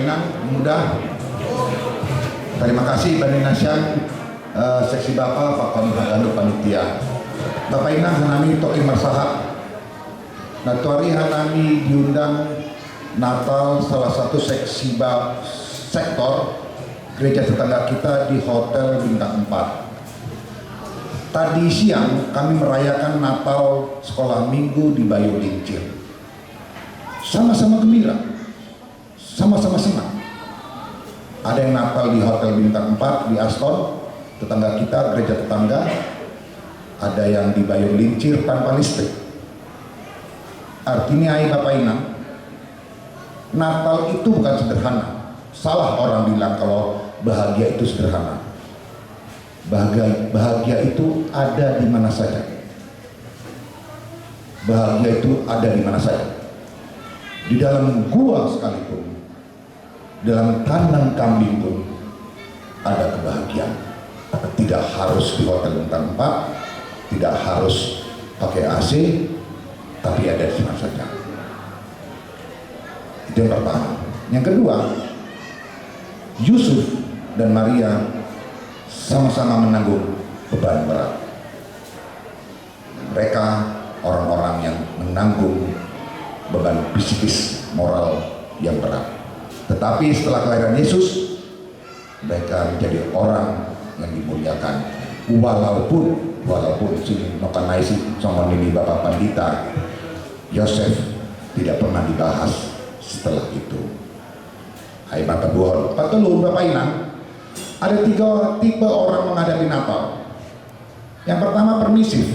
Inang mudah. Terima kasih Bani Nasyam seksi Bapak Pak Pamhaganu Panitia. Bapak Inang hanami toki marsahak. Natuari hanami diundang Natal salah satu seksi sektor gereja tetangga kita di Hotel Bintang 4. Tadi siang kami merayakan Natal sekolah minggu di Bayu Lincir. Sama-sama gembira, sama-sama senang. Ada yang Natal di Hotel Bintang 4 di Aston, tetangga kita, gereja tetangga. Ada yang di Bayu Lincir tanpa listrik. Artinya Bapak Inang, Natal itu bukan sederhana. Salah orang bilang kalau bahagia itu sederhana. Bahagia itu ada di mana saja. Bahagia itu ada di mana saja. Di dalam gua sekalipun, dalam kandang kambing pun ada kebahagiaan. Tidak harus di Hotel Bintang 4, tidak harus pakai AC, tapi ada di mana saja. Itu yang pertama. Yang kedua, Yusuf dan Maria sama-sama menanggung beban berat. Mereka orang-orang yang menanggung beban psikis, moral yang berat. Tetapi setelah kelahiran Yesus, mereka menjadi orang yang dimuliakan. Walaupun sini nokanaisi sama ini Bapak Pandita Yosef tidak pernah dibahas setelah itu. Hai mata buah, patulun Bapak Inang. Ada 3 tipe orang menghadapi Natal. Yang pertama permisif.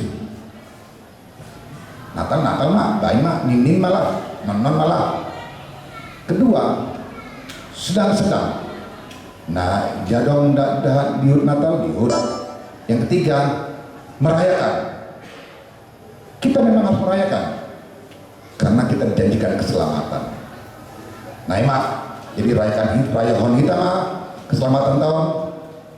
Natal mah, baik mah, nin malah, non malah. Kedua, sedang-sedang. Nah, jadong diut Natal diut. Yang ketiga, merayakan. Kita memang harus merayakan karena kita dijanjikan keselamatan. Nah, emak, jadi rayakan kita mah keselamatan tahun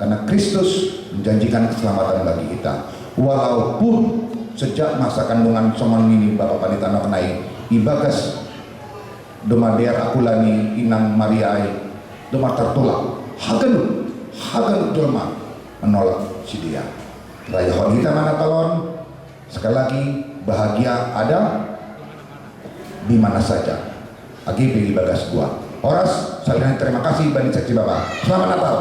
karena Kristus menjanjikan keselamatan bagi kita. Walaupun sejak masa kandungan soman ini Bapak Panita kenai ibagas domadear akulani inang mariai domar tertolak hagen jelma menolak si dia. Raya kita mana talon. Sekali lagi bahagia ada di mana saja. Agi pilih bagas gua. Horas, saling terima kasih bani seksi Bapak. Selamat Natal.